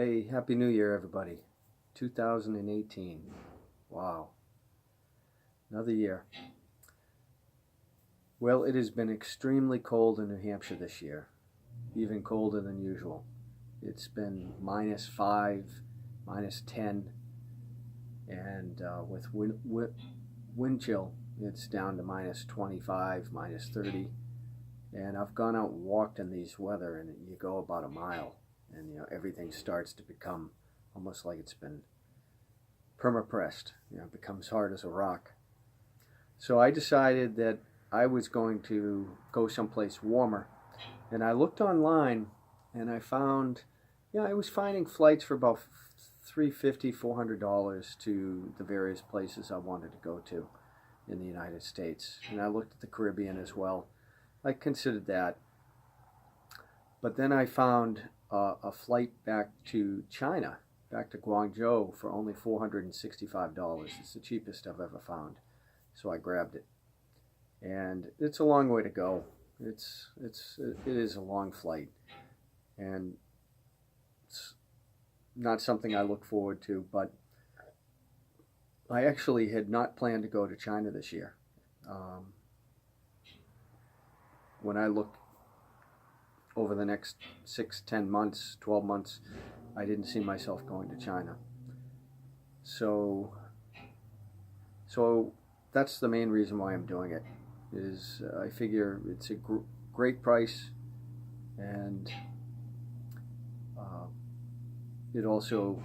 Hey, Happy New Year, everybody. 2018. Wow. Another year. Well, it has been extremely cold in New Hampshire this year, even colder than usual. It's been -5, -10, and with wind chill, it's down to -25, -30. And I've gone out and walked in these weather, and you go about a mile, and everything starts to become almost like it's been perma-pressed. It becomes hard as a rock. So I decided that I was going to go someplace warmer, and I looked online, and I found, I was finding flights for about $350, $400 to the various places I wanted to go to in the United States. And I looked at the Caribbean as well. I considered that. But then I found a flight back to China, back to Guangzhou, for only $465. It's the cheapest I've ever found. So I grabbed it. And it's a long way to go. It is a long flight. And it's not something I look forward to, but I actually had not planned to go to China this year. When I look over the next 6, 10 months, 12 months, I didn't see myself going to China. So that's the main reason why I'm doing it, is I figure it's a great price, and it also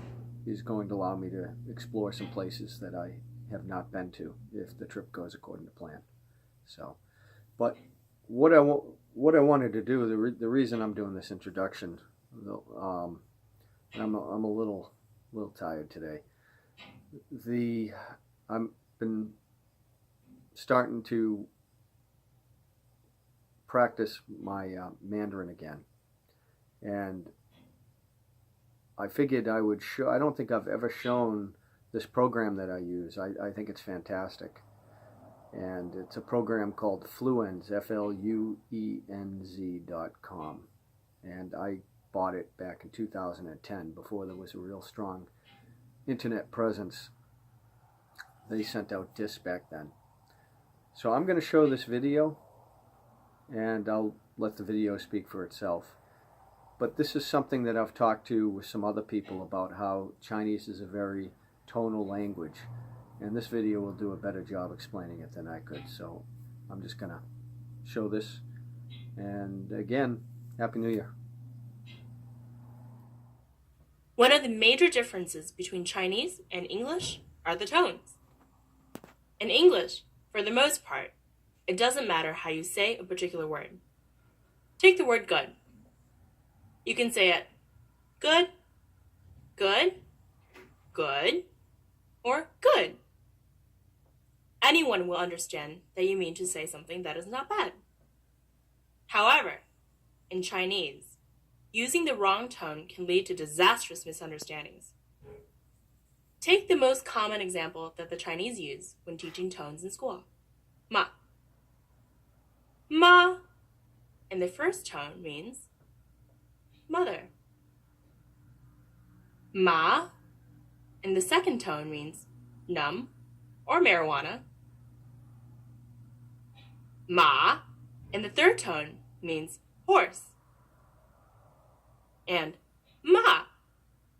is going to allow me to explore some places that I have not been to if the trip goes according to plan. But what I wanted to do, the reason I'm doing this introduction, and I'm a little tired today. I've been starting to practice my Mandarin again, and I figured I would show. I don't think I've ever shown this program that I use. I think it's fantastic. And it's a program called Fluenz, Fluenz.com. And I bought it back in 2010, before there was a real strong internet presence. They sent out discs back then. So I'm going to show this video, and I'll let the video speak for itself. But this is something that I've talked to with some other people about, how Chinese is a very tonal language. And this video will do a better job explaining it than I could. So I'm just going to show this. And again, Happy New Year. One of the major differences between Chinese and English are the tones. In English, for the most part, it doesn't matter how you say a particular word. Take the word good. You can say it good, good, good, or good. Anyone will understand that you mean to say something that is not bad. However, in Chinese, using the wrong tone can lead to disastrous misunderstandings. Take the most common example that the Chinese use when teaching tones in school. Ma. Ma in the first tone means mother. Ma in the second tone means numb or marijuana. Ma in the third tone means horse. And ma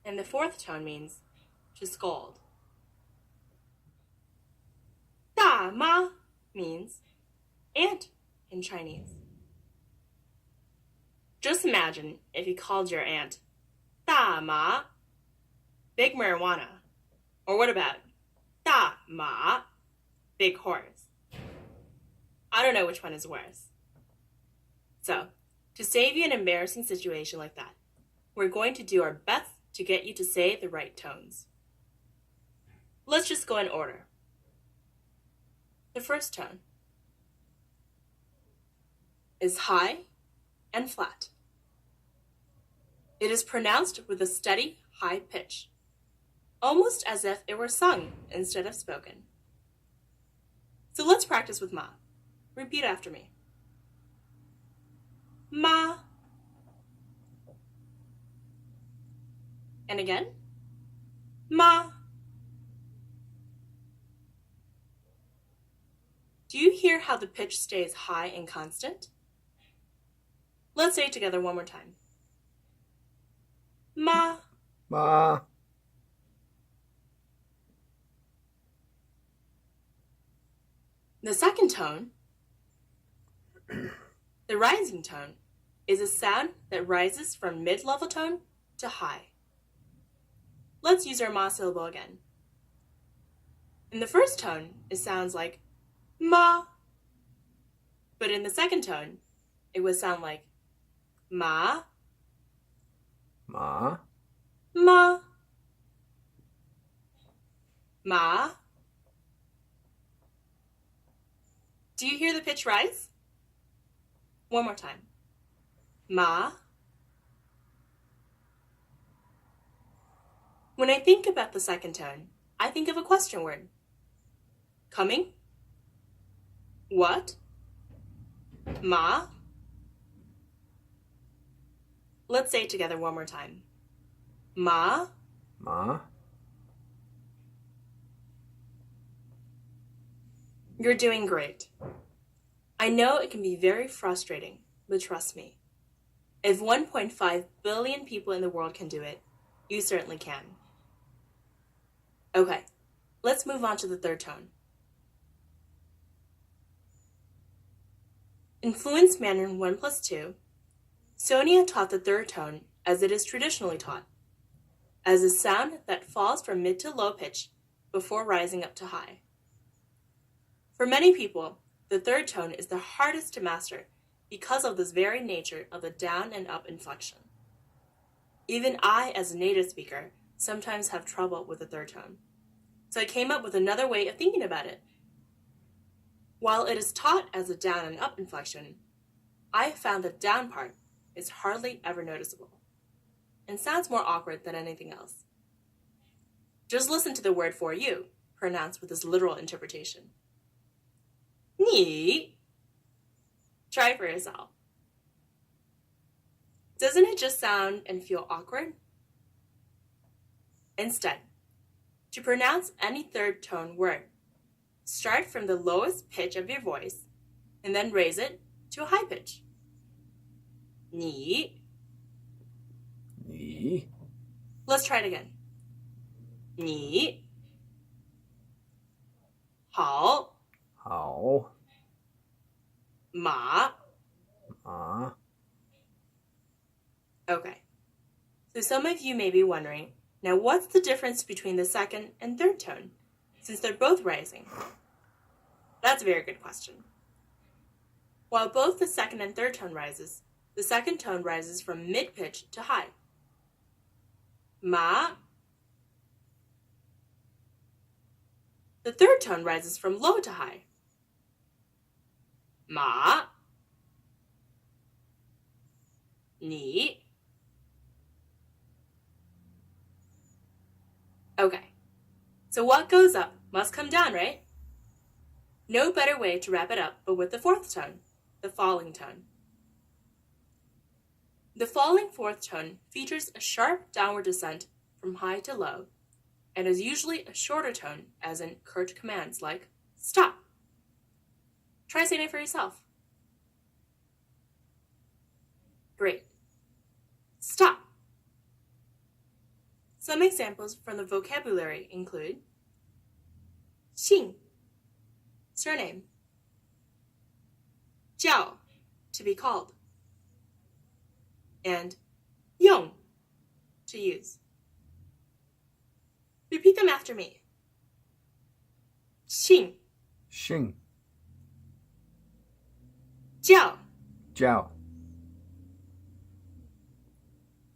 in the fourth tone means to scold. Da ma means aunt in Chinese. Just imagine if you called your aunt Da ma, big marijuana. Or what about Da ma, big horse? I don't know which one is worse. So, to save you an embarrassing situation like that, we're going to do our best to get you to say the right tones. Let's just go in order. The first tone is high and flat. It is pronounced with a steady, high pitch, almost as if it were sung instead of spoken. So let's practice with ma. Repeat after me. Ma. And again. Ma. Do you hear how the pitch stays high and constant? Let's say it together one more time. Ma. Ma. The second tone, the rising tone, is a sound that rises from mid-level tone to high. Let's use our ma syllable again. In the first tone, it sounds like ma. But in the second tone, it would sound like ma, Ma. ma, ma. Do you hear the pitch rise? One more time. Ma. When I think about the second tone, I think of a question word. Coming? What? Ma? Let's say it together one more time. Ma? Ma. You're doing great. I know it can be very frustrating, but trust me. If 1.5 billion people in the world can do it, you certainly can. Okay, let's move on to the third tone. In Fluenz Mandarin 1+2, Sonia taught the third tone as it is traditionally taught, as a sound that falls from mid to low pitch before rising up to high. For many people, the third tone is the hardest to master because of this very nature of the down and up inflection. Even I, as a native speaker, sometimes have trouble with the third tone. So I came up with another way of thinking about it. While it is taught as a down and up inflection, I have found the down part is hardly ever noticeable and sounds more awkward than anything else. Just listen to the word for you, pronounced with this literal interpretation. 你. Try for yourself. Doesn't it just sound and feel awkward? Instead, to pronounce any third tone word, start from the lowest pitch of your voice and then raise it to a high pitch. 你. 你. Let's try it again. 你. 好. 好. 马. 马. Okay. So some of you may be wondering, now what's the difference between the second and third tone, since they're both rising? That's a very good question. While both the second and third tone rises, the second tone rises from mid-pitch to high. Ma. The third tone rises from low to high. Ma. 你. Okay, so what goes up must come down, right? No better way to wrap it up but with the fourth tone, the falling tone. The falling fourth tone features a sharp downward descent from high to low, and is usually a shorter tone, as in curt commands like stop. Try saying it for yourself. Great. Stop. Some examples from the vocabulary include 姓, surname, 叫, to be called, and 用, to use. Repeat them after me. 姓, 姓. 叫, 叫.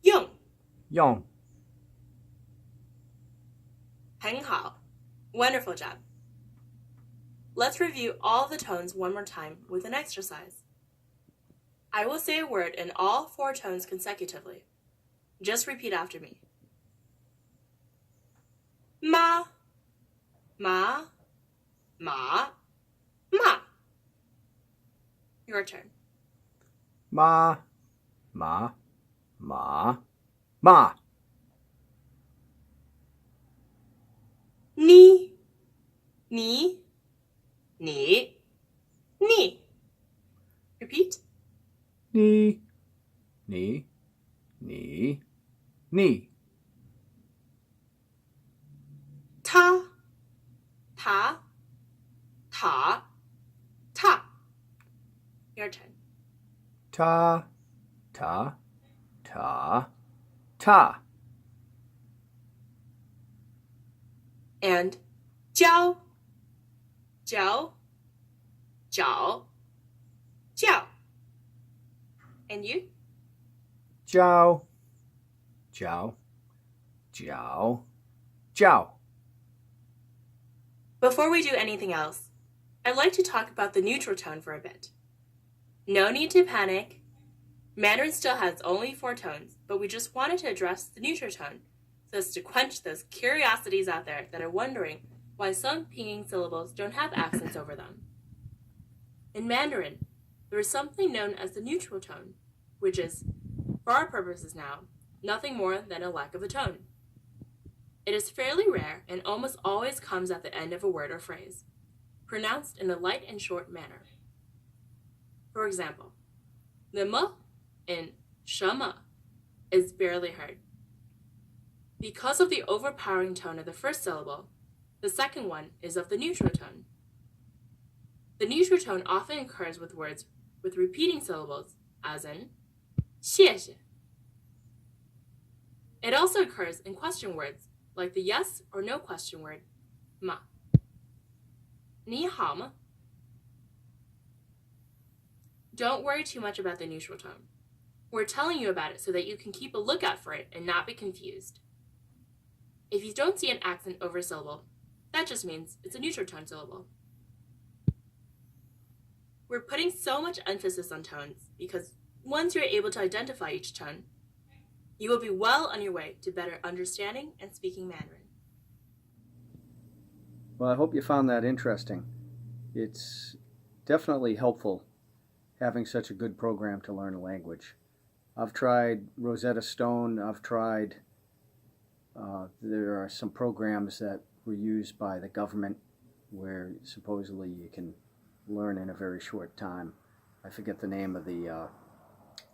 用. 用. 很好. Wonderful job. Let's review all the tones one more time with an exercise. I will say a word in all four tones consecutively. Just repeat after me. Ma, ma, ma, ma. Your turn. Ma. Ma. Ma. Ma. 你你你你 Repeat. 你你他 Your turn. 他 And 教 And you? 教 Before we do anything else, I'd like to talk about the neutral tone for a bit. No need to panic. Mandarin still has only 4 tones, but we just wanted to address the neutral tone so as to quench those curiosities out there that are wondering why some pinging syllables don't have accents over them. In Mandarin, there is something known as the neutral tone, which is, for our purposes now, nothing more than a lack of a tone. It is fairly rare and almost always comes at the end of a word or phrase, pronounced in a light and short manner. For example, the m in 什么 is barely heard. Because of the overpowering tone of the first syllable, the second one is of the neutral tone. The neutral tone often occurs with words with repeating syllables, as in 谢谢. It also occurs in question words, like the yes or no question word, 吗. 你好吗? Don't worry too much about the neutral tone. We're telling you about it so that you can keep a lookout for it and not be confused. If you don't see an accent over a syllable, that just means it's a neutral tone syllable. We're putting so much emphasis on tones because once you're able to identify each tone, you will be well on your way to better understanding and speaking Mandarin. Well, I hope you found that interesting. It's definitely helpful having such a good program to learn a language. I've tried Rosetta Stone. I've tried, there are some programs that were used by the government where supposedly you can learn in a very short time. I forget the name of the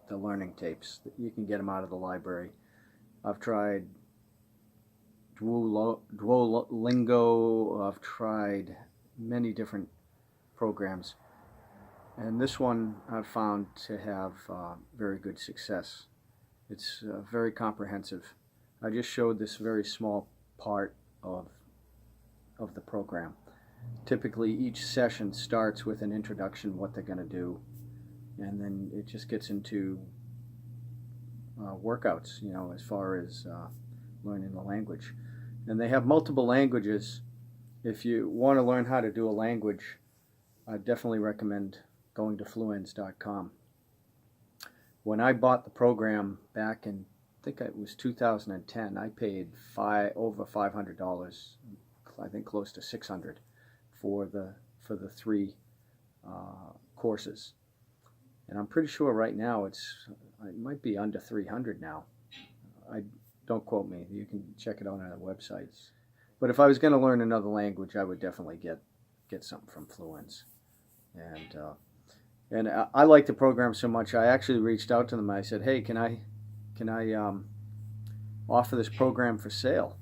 learning tapes. You can get them out of the library. I've tried Duolingo. I've tried many different programs. And this one I've found to have very good success. It's very comprehensive. I just showed this very small part of the program. Typically each session starts with an introduction, what they're going to do, and then it just gets into workouts, as far as learning the language. And they have multiple languages. If you want to learn how to do a language, I definitely recommend going to Fluenz.com. When I bought the program back in, I think it was 2010, I paid over $500, I think close to $600 for the 3 courses. And I'm pretty sure right now it might be under $300 now. Don't quote me. You can check it out on the websites. But if I was going to learn another language, I would definitely get something from Fluenz. And I like the program so much, I actually reached out to them. I said, hey, can I offer this program for sale,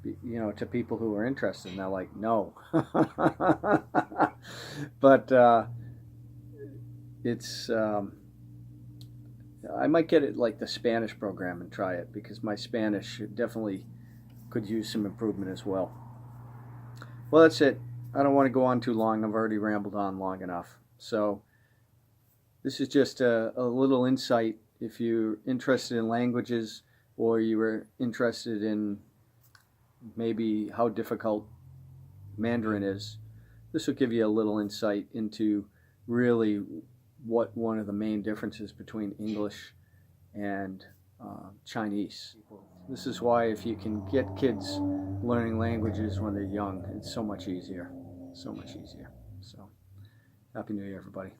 to people who are interested? And they're like, no. But it's I might get it like the Spanish program and try it, because my Spanish definitely could use some improvement as well. Well, that's it. I don't want to go on too long. I've already rambled on long enough. So this is just a little insight. If you're interested in languages, or you were interested in maybe how difficult Mandarin is, this will give you a little insight into really what one of the main differences between English and Chinese. This is why if you can get kids learning languages when they're young, it's so much easier. So much easier. So, Happy New Year, everybody.